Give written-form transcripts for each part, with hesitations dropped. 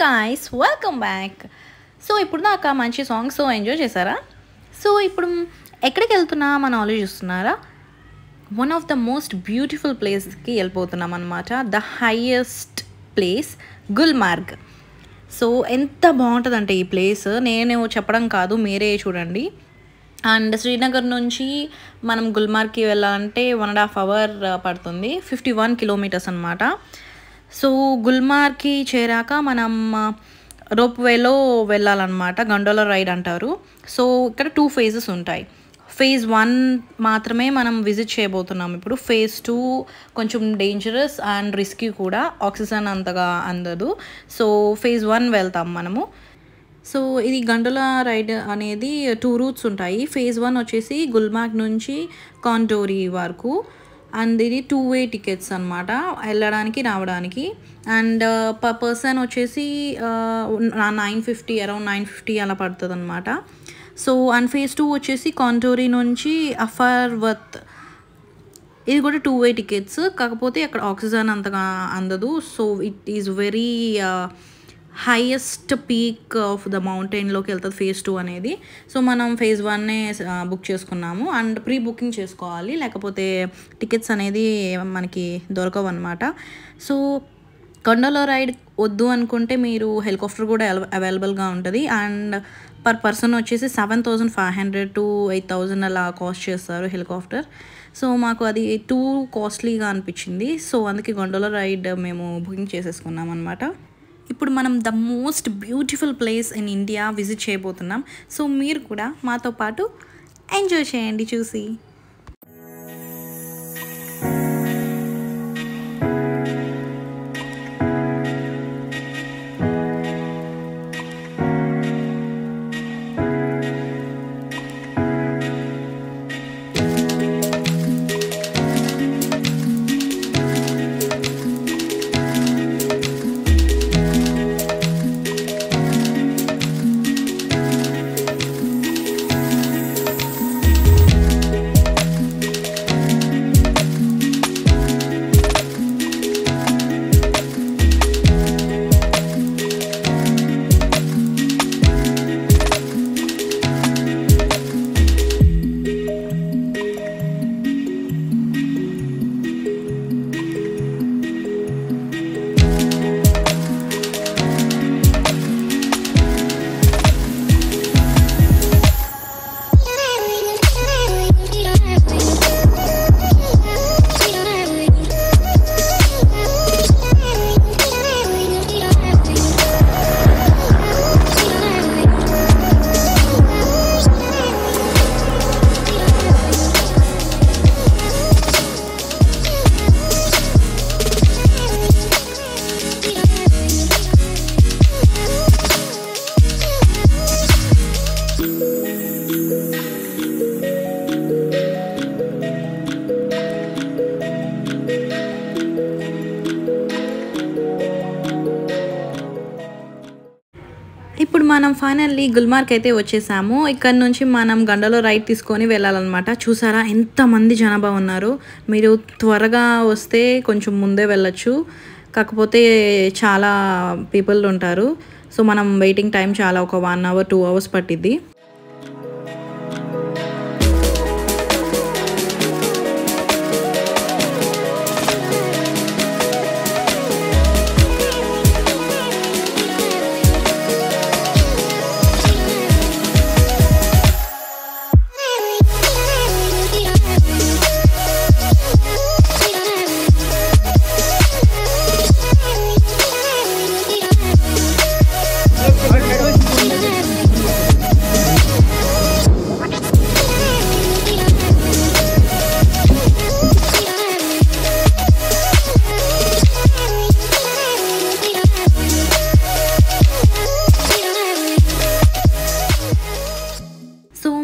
Guys welcome back. So ఇప్పుడు దాకా మంచి సాంగ్స్ ఎంజాయ్ చేశారా? సో ఇప్పుడు ఎక్కడికి వెళ్తున్నాం అని ఆలోచిస్తున్నారా? One of the most beautiful ప్లేస్కి వెళ్ళిపోతున్నాం అనమాట. The highest place Gulmarg. So ఎంత బాగుంటుందంటే ఈ ప్లేస్ నేను చెప్పడం కాదు, మీరే చూడండి. అండ్ శ్రీనగర్ నుంచి మనం గుల్మార్గ్కి వెళ్ళాలంటే 1.5 hours పడుతుంది. 51 kilometers అనమాట. సో గుల్మార్గ్కి చేరాక మనం రోప్వేలో వెళ్ళాలన్నమాట. గండోలా రైడ్ అంటారు. సో ఇక్కడ 2 phases ఉంటాయి. phase 1 మాత్రమే మనం విజిట్ చేయబోతున్నాం ఇప్పుడు. phase 2 కొంచెం డేంజరస్ అండ్ రిస్కీ కూడా, ఆక్సిజన్ అంతగా అందదు. సో phase 1 వెళ్తాం మనము. సో ఇది గండోలా రైడ్ అనేది 2 routes ఉంటాయి. phase 1 వచ్చేసి గుల్మార్గ్ నుంచి కాంటోరీ వరకు. అండ్ ఇది 2-way టికెట్స్ అనమాట, వెళ్ళడానికి రావడానికి. అండ్ పర్ పర్సన్ వచ్చేసి 950, అరౌండ్ 950 అలా పడుతుంది అనమాట. సో అండ్ phase 2 వచ్చేసి కాంటోరీ నుంచి అఫర్వత్. ఇది కూడా 2-way టికెట్స్, కాకపోతే అక్కడ ఆక్సిజన్ అంతగా అందదు. So it is very highest peak of the మౌంటైన్లోకి వెళ్తుంది phase 2 అనేది. సో మనం phase 1 బుక్ చేసుకున్నాము. అండ్ ప్రీ బుకింగ్ చేసుకోవాలి, లేకపోతే టికెట్స్ అనేది మనకి దొరకవు అనమాట. సో గండోలా రైడ్ వద్దు అనుకుంటే మీరు హెలికాప్టర్ కూడా అవైలబుల్గా ఉంటుంది. అండ్ పర్ పర్సన్ వచ్చేసి 7,500 to 8,000 అలా కాస్ట్ చేస్తారు హెలికాప్టర్. సో మాకు అది టూ కాస్ట్లీగా అనిపించింది. సో అందుకే గండోలా రైడ్ మేము బుకింగ్ చేసేసుకున్నాం అనమాట. ఇప్పుడు మనం the most beautiful place in India visit చేయబోతున్నాం. సో మీరు కూడా మాతో పాటు ఎంజాయ్ చేయండి చూసి. ఇప్పుడు మనం ఫైనల్లీ గుల్మార్గ్ అయితే వచ్చేసాము. ఇక్కడ నుంచి మనం గండోలా రైడ్ తీసుకొని వెళ్ళాలన్నమాట. చూసారా ఎంతమంది జనాభా ఉన్నారు. మీరు త్వరగా వస్తే కొంచెం ముందే వెళ్ళచ్చు, కాకపోతే చాలా పీపుల్ ఉంటారు. సో మనం వెయిటింగ్ టైం చాలా, ఒక 1 hour 2 hours పట్టిద్ది.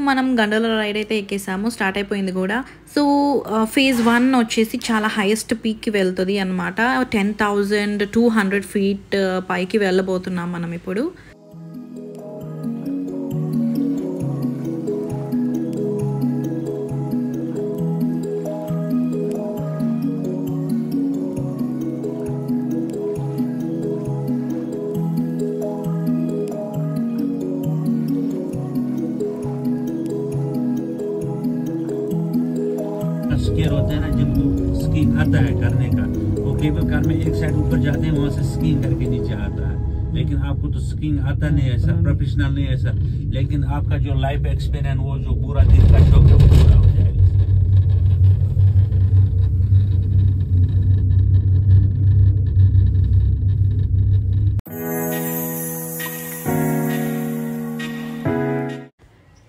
మనం గండోలా రైడ్ అయితే ఎక్కేసాము, స్టార్ట్ అయిపోయింది కూడా. సో phase 1 వచ్చేసి చాలా హైయెస్ట్ పీక్కి వెళ్తుంది అనమాట. 10,200 feet పైకి వెళ్ళబోతున్నాం మనం ఇప్పుడు. केबल कार में एक साइड ऊपर जाते हैं, वहाँ से स्कीइंग करके नीचे आता है। लेकिन आपको तो स्कीइंग आता नहीं है, ऐसा प्रोफेशनल नहीं है ऐसा, लेकिन आपका जो लाइफ एक्सपीरियंस वो जो पूरा दिन का शौक है वो पूरा हो जाएगा।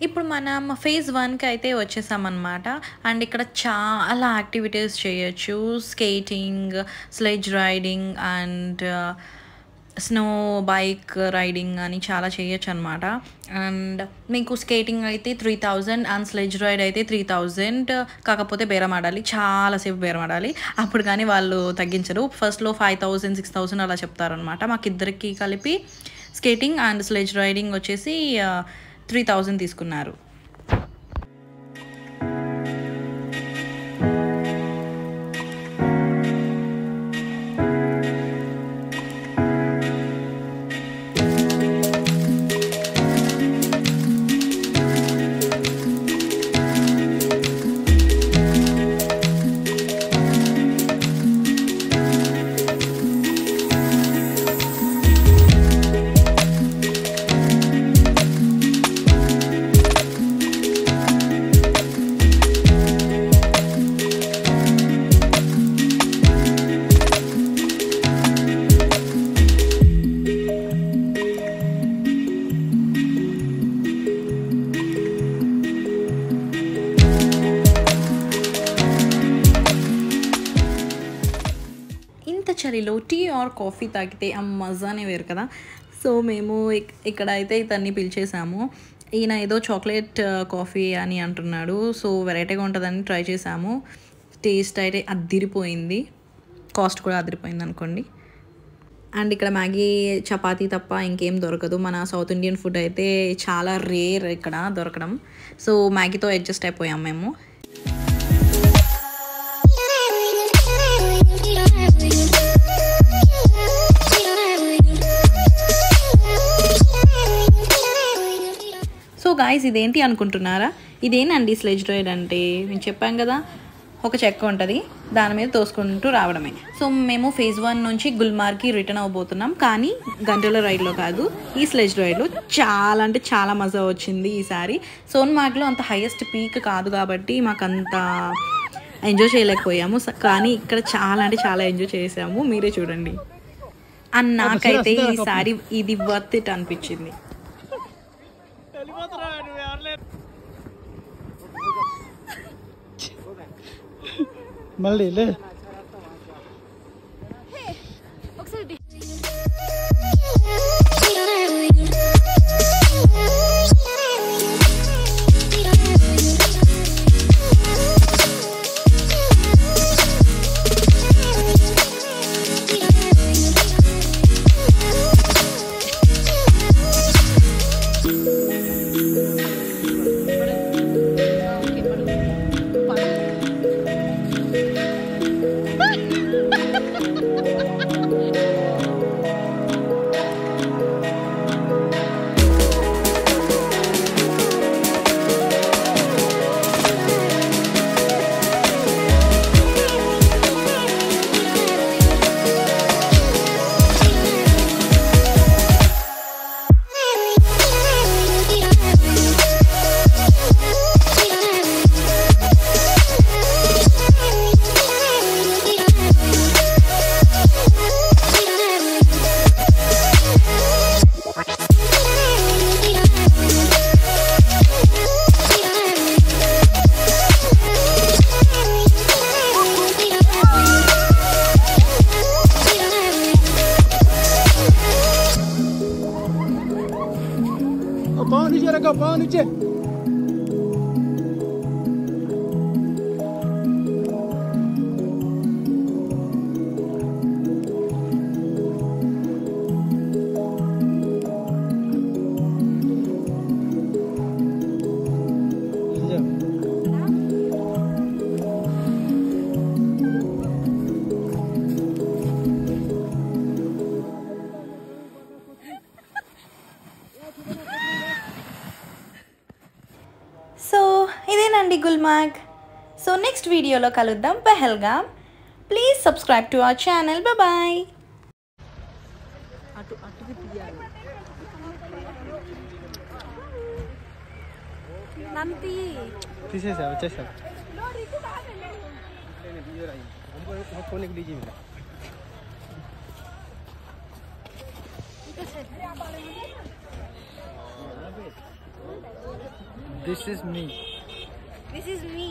ఇప్పుడు మనం ఫేజ్ 1కి అయితే వచ్చేసామన్నమాట. అండ్ ఇక్కడ చాలా యాక్టివిటీస్ చేయొచ్చు. Skating, sledge riding and snow bike riding అని చాలా చేయొచ్చు అనమాట. అండ్ మీకు స్కేటింగ్ అయితే 3000 అండ్ స్లెడ్జ్ రైడ్ అయితే 3000. కాకపోతే బేరం ఆడాలి, చాలాసేపు బేరం ఆడాలి, అప్పుడు కానీ వాళ్ళు తగ్గించరు. ఫస్ట్లో 5000, 6000 అలా చెప్తారనమాట. మాకు ఇద్దరికి కలిపి స్కేటింగ్ అండ్ స్లెడ్జ్ రైడింగ్ వచ్చేసి 3000 తీసుకున్నారు. చలిలో టీ ఆర్ కాఫీ తాగితే ఆ మజానే వేరు కదా. సో మేము ఇక్కడ అయితే ఇతన్ని పిలిచేసాము. ఈయన ఏదో చాక్లెట్ కాఫీ అని అంటున్నాడు. సో వెరైటీగా ఉంటుందని ట్రై చేసాము. టేస్ట్ అయితే అదిరిపోయింది, కాస్ట్ కూడా అదిరిపోయింది అనుకోండి. అండ్ ఇక్కడ మ్యాగీ, చపాతీ తప్ప ఇంకేం దొరకదు. మన సౌత్ ఇండియన్ ఫుడ్ అయితే చాలా రేర్ ఇక్కడ దొరకడం. సో మ్యాగీతో అడ్జస్ట్ అయిపోయాం మేము. సో గాయ్స్, ఇదేంటి అనుకుంటున్నారా? ఇదేనండి స్లెడ్జ్ రైడ్ అంటే. నేను చెప్పాను కదా, ఒక చెక్క ఉంటుంది, దాని మీద తోసుకుంటూ రావడమే. సో మేము ఫేజ్ 1 నుంచి గుల్మార్గ్కి రిటర్న్ అవ్వబోతున్నాం, కానీ గంటల రైడ్లో కాదు, ఈ స్లెడ్జ్ రైడ్లో. చాలా అంటే చాలా మజా వచ్చింది ఈసారి. సోన్మార్గ్లో అంత హైయెస్ట్ పీక్ కాదు కాబట్టి మాకు అంత ఎంజాయ్ చేయలేకపోయాము, కానీ ఇక్కడ చాలా అంటే చాలా ఎంజాయ్ చేసాము. మీరే చూడండి. అండ్ నాకైతే ఈసారి ఇది వర్త్ ఇట్ అనిపించింది. మళ్ళీ లే पाँव नीचे సో ఇదేనండి గుల్మార్గ్. సో నెక్స్ట్ వీడియోలో కలుద్దాం. Pahalgam. Please subscribe to our channel. Bye. తీసేసా వచ్చేసా This is me. This is me.